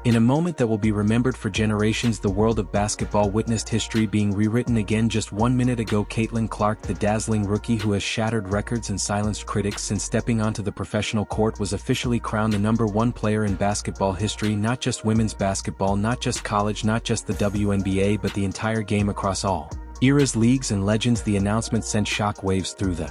In a moment that will be remembered for generations, the world of basketball witnessed history being rewritten again. Just 1 minute ago, Caitlin Clark, the dazzling rookie who has shattered records and silenced critics since stepping onto the professional court, was officially crowned the #1 player in basketball history. Not just women's basketball, not just college, not just the WNBA, but the entire game across all eras, leagues, and legends. The announcement sent shockwaves through the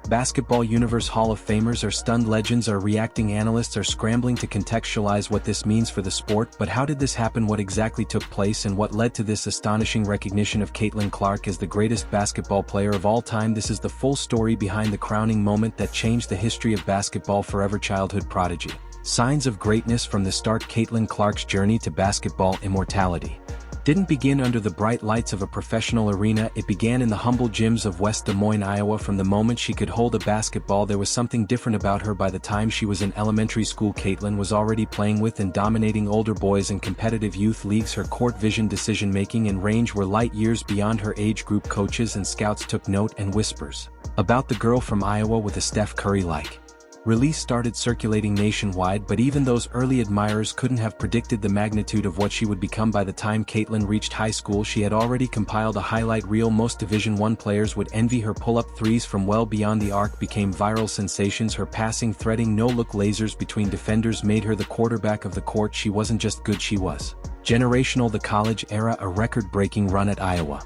basketball universe. Hall of Famers are stunned, legends are reacting, analysts are scrambling to contextualize what this means for the sport. But how did this happen? What exactly took place, and what led to this astonishing recognition of Caitlin Clark as the greatest basketball player of all time? This is the full story behind the crowning moment that changed the history of basketball forever. Childhood prodigy, signs of greatness from the start. Caitlin Clark's journey to basketball immortality didn't begin under the bright lights of a professional arena. It began in the humble gyms of West Des Moines, Iowa. From the moment she could hold a basketball, there was something different about her. By the time she was in elementary school, Caitlin was already playing with and dominating older boys in competitive youth leagues. Her court vision, decision-making, and range were light years beyond her age group. Coaches and scouts took note, and whispers about the girl from Iowa with a Steph Curry-like release started circulating nationwide. But even those early admirers couldn't have predicted the magnitude of what she would become. By the time Caitlin reached high school, she had already compiled a highlight reel. Most Division I players would envy her pull-up threes from well beyond the arc became viral sensations. Her passing, threading no-look lasers between defenders made her the quarterback of the court. She wasn't just good, she was generational. The college era, a record-breaking run at Iowa.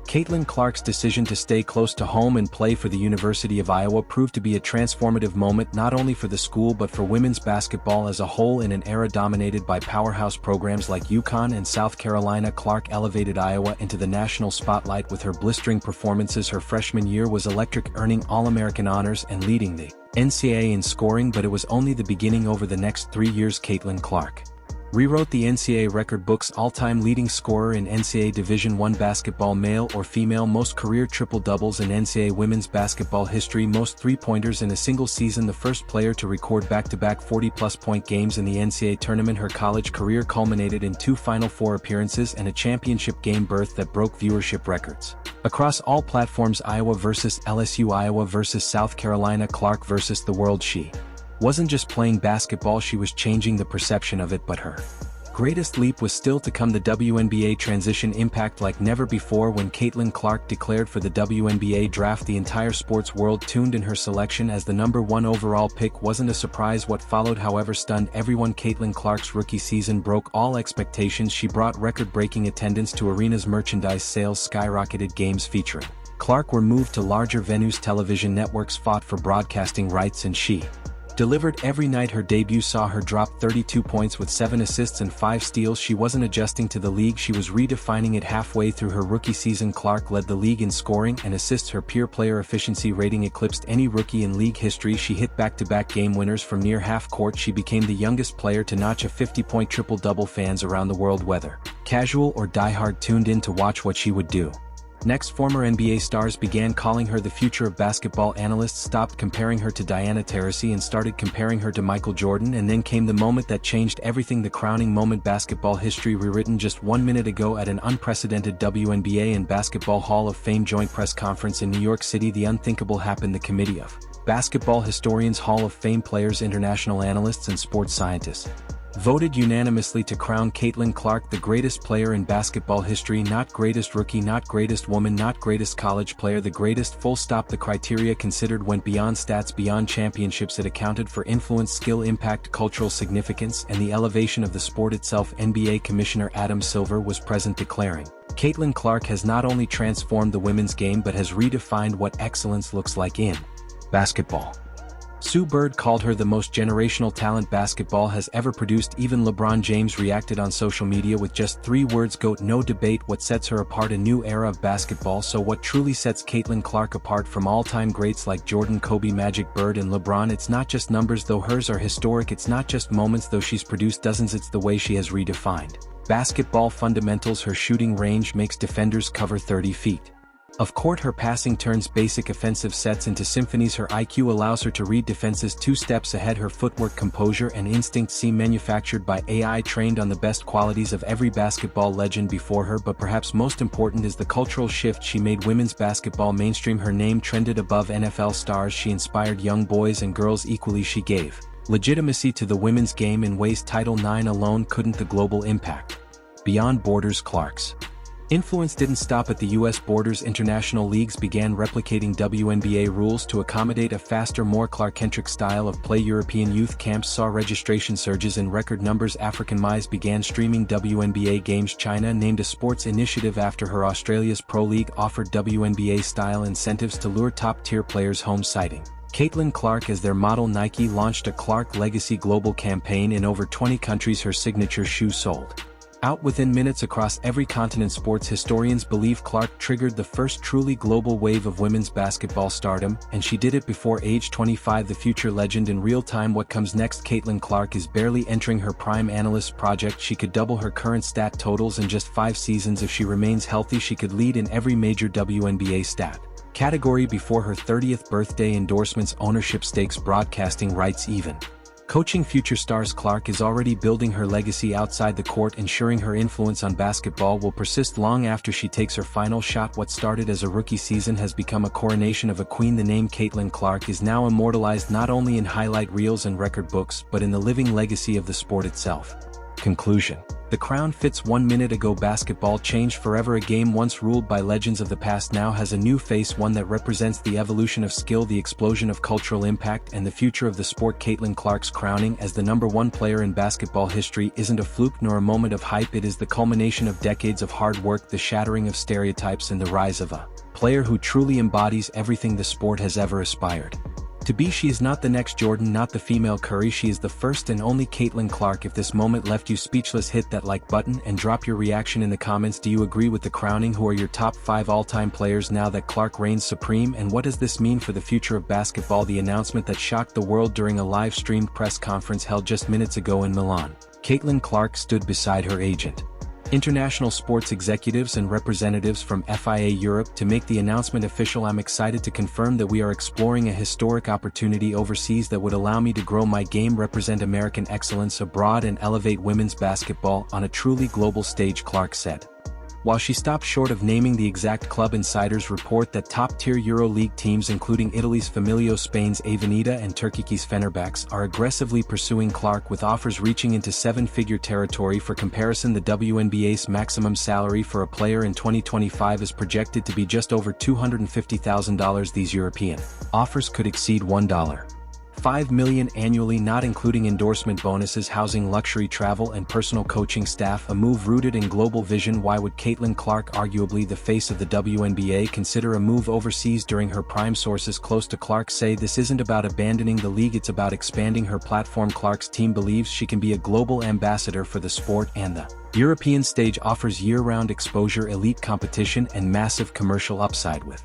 Caitlin Clark's decision to stay close to home and play for the University of Iowa proved to be a transformative moment, not only for the school but for women's basketball as a whole. In an era dominated by powerhouse programs like UConn and South Carolina, Clark elevated Iowa into the national spotlight with her blistering performances. Her freshman year was electric, earning All-American honors and leading the NCAA in scoring. But it was only the beginning. Over the next 3 years, Caitlin Clark rewrote the NCAA record books. All-time leading scorer in NCAA Division I basketball, male or female, most career triple-doubles in NCAA women's basketball history, most three-pointers in a single season, the first player to record back-to-back 40-plus point games in the NCAA tournament. Her college career culminated in 2 Final Four appearances and a championship game berth that broke viewership records across all platforms. Iowa versus LSU, Iowa versus South Carolina, Clark versus the world. She wasn't just playing basketball, she was changing the perception of it. But her greatest leap was still to come. The WNBA transition, impact like never before. When Caitlin Clark declared for the WNBA draft, the entire sports world tuned in. Her selection as the #1 overall pick wasn't a surprise. What followed, however, stunned everyone. Caitlin Clark's rookie season broke all expectations. She brought record-breaking attendance to arenas, merchandise sales skyrocketed, games featuring Clark were moved to larger venues, television networks fought for broadcasting rights, and she delivered every night. Her debut saw her drop 32 points with 7 assists and 5 steals. She wasn't adjusting to the league, she was redefining it. Halfway through her rookie season, Clark led the league in scoring and assists. Her peer player efficiency rating eclipsed any rookie in league history. She hit back-to-back game winners from near half court. She became the youngest player to notch a 50-point triple-double. Fans around the world, whether casual or diehard, tuned in to watch what she would do next. Former NBA stars began calling her the future of basketball. Analysts stopped comparing her to Diana Taurasi and started comparing her to Michael Jordan. And then came the moment that changed everything, the crowning moment. Basketball history rewritten. Just 1 minute ago, at an unprecedented WNBA and Basketball Hall of Fame joint press conference in New York City, the unthinkable happened. The Committee of Basketball Historians, Hall of Fame players, international analysts, and sports scientists voted unanimously to crown Caitlin Clark the greatest player in basketball history. Not greatest rookie, not greatest woman, not greatest college player, the greatest, full stop. The criteria considered went beyond stats, beyond championships. It accounted for influence, skill, impact, cultural significance, and the elevation of the sport itself. NBA Commissioner Adam Silver was present, declaring, "Caitlin Clark has not only transformed the women's game but has redefined what excellence looks like in basketball." Sue Bird called her the most generational talent basketball has ever produced. Even LeBron James reacted on social media with just 3 words: GOAT. No debate what sets her apart, a new era of basketball. So what truly sets Caitlin Clark apart from all-time greats like Jordan, Kobe, Magic, Bird, and LeBron? It's not just numbers, though hers are historic. It's not just moments, though she's produced dozens. It's the way she has redefined basketball fundamentals. Her shooting range makes defenders cover 30 feet of court. Her passing turns basic offensive sets into symphonies. Her IQ allows her to read defenses 2 steps ahead. Her footwork, composure, and instinct seem manufactured by AI, trained on the best qualities of every basketball legend before her. But perhaps most important is the cultural shift she made women's basketball mainstream. Her name trended above NFL stars. She inspired young boys and girls equally. She gave Legitimacy to the women's game in ways Title IX alone couldn't. The global impact. Beyond borders. Clark's influence didn't stop at the US borders. International leagues began replicating WNBA rules to accommodate a faster, more Clark-centric style of play. European youth camps saw registration surges in record numbers. African Mice began streaming WNBA games. China named a sports initiative after her. Australia's Pro League offered WNBA-style incentives to lure top-tier players home, citing Caitlin Clark as their model. Nike launched a Clark Legacy global campaign in over 20 countries. Her signature shoe sold out within minutes across every continent. Sports historians believe Clark triggered the first truly global wave of women's basketball stardom, and she did it before age 25. The future legend in real time. What comes next? Caitlin Clark is barely entering her prime. Analysts project she could double her current stat totals in just 5 seasons. If she remains healthy, she could lead in every major WNBA stat category before her 30th birthday. Endorsements, ownership stakes, broadcasting rights, even coaching future stars. Clark is already building her legacy outside the court, ensuring her influence on basketball will persist long after she takes her final shot. What started as a rookie season has become a coronation of a queen. The name Caitlin Clark is now immortalized not only in highlight reels and record books but in the living legacy of the sport itself. Conclusion. The crown fits. 1 minute ago, basketball changed forever. A game once ruled by legends of the past now has a new face, one that represents the evolution of skill, the explosion of cultural impact, and the future of the sport. Caitlin Clark's crowning as the #1 player in basketball history isn't a fluke nor a moment of hype. It is the culmination of decades of hard work, the shattering of stereotypes, and the rise of a player who truly embodies everything the sport has ever aspired to be. She is not the next Jordan, not the female Curry. She is the first and only Caitlin Clark. If this moment left you speechless, hit that like button and drop your reaction in the comments. Do you agree with the crowning? Who are your top 5 all-time players now that Clark reigns supreme? And what does this mean for the future of basketball? The announcement that shocked the world during a live-streamed press conference held just minutes ago in Milan. Caitlin Clark stood beside her agent, international sports executives, and representatives from FIA Europe to make the announcement official. I'm excited to confirm that we are exploring a historic opportunity overseas that would allow me to grow my game, represent American excellence abroad, and elevate women's basketball on a truly global stage, Clark said. While she stopped short of naming the exact club, insiders report that top-tier EuroLeague teams including Italy's Familio, Spain's Avenida, and Turkey's Fenerbahce are aggressively pursuing Clark, with offers reaching into 7-figure territory. For comparison, the WNBA's maximum salary for a player in 2025 is projected to be just over $250,000. These European offers could exceed $1.5 million annually, not including endorsement bonuses, housing, luxury travel, and personal coaching staff. A move rooted in global vision. Why would Caitlin Clark, arguably the face of the WNBA, consider a move overseas during her prime? Sources close to Clark say this isn't about abandoning the league, it's about expanding her platform. Clark's team believes she can be a global ambassador for the sport, and the European stage offers year-round exposure, elite competition, and massive commercial upside. With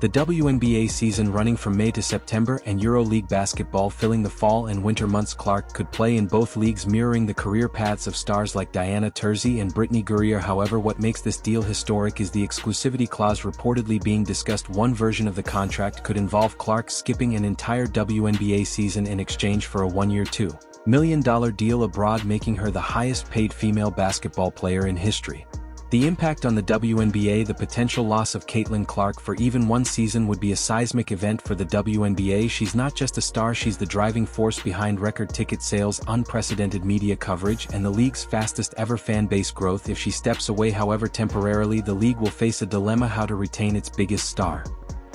the WNBA season running from May to September and EuroLeague basketball filling the fall and winter months, Clark could play in both leagues, mirroring the career paths of stars like Diana Taurasi and Brittany Guerrier. However, what makes this deal historic is the exclusivity clause reportedly being discussed. One version of the contract could involve Clark skipping an entire WNBA season in exchange for a 1-year, $2 million deal abroad, making her the highest-paid female basketball player in history. The impact on the WNBA. The potential loss of Caitlin Clark for even one season would be a seismic event for the WNBA. She's not just a star, she's the driving force behind record ticket sales, unprecedented media coverage, and the league's fastest ever fan base growth. If she steps away, however temporarily, the league will face a dilemma: how to retain its biggest star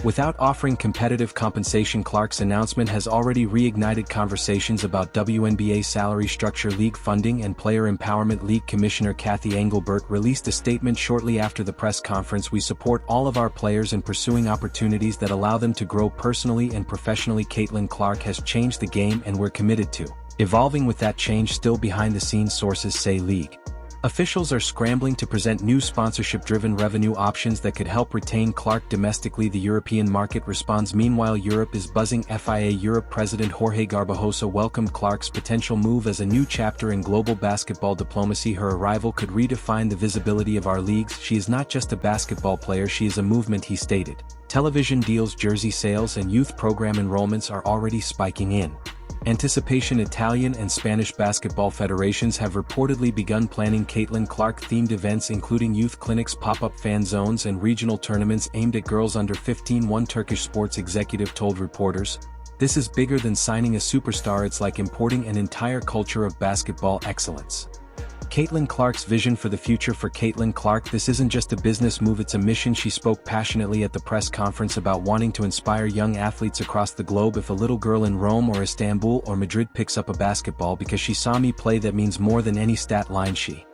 without offering competitive compensation. Clark's announcement has already reignited conversations about WNBA salary structure, league funding, and player empowerment. League Commissioner Kathy Engelbert released a statement shortly after the press conference: "We support all of our players in pursuing opportunities that allow them to grow personally and professionally. Caitlin Clark has changed the game and we're committed to evolving with that change." Still behind the scenes, sources say league officials are scrambling to present new sponsorship-driven revenue options that could help retain Clark domestically. The European market responds. Meanwhile, Europe is buzzing. FIA Europe President Jorge Garbajosa welcomed Clark's potential move as a new chapter in global basketball diplomacy. "Her arrival could redefine the visibility of our leagues. She is not just a basketball player, she is a movement," he stated. Television deals, jersey sales, and youth program enrollments are already spiking in anticipation. Italian and Spanish basketball federations have reportedly begun planning Caitlin Clark-themed events, including youth clinics, pop-up fan zones, and regional tournaments aimed at girls under 15. One Turkish sports executive told reporters, This is bigger than signing a superstar, it's like importing an entire culture of basketball excellence. Caitlin Clark's vision for the future. For Caitlin Clark, this isn't just a business move, it's a mission. She spoke passionately at the press conference about wanting to inspire young athletes across the globe. If a little girl in Rome or Istanbul or Madrid picks up a basketball because she saw me play, that means more than any stat line. She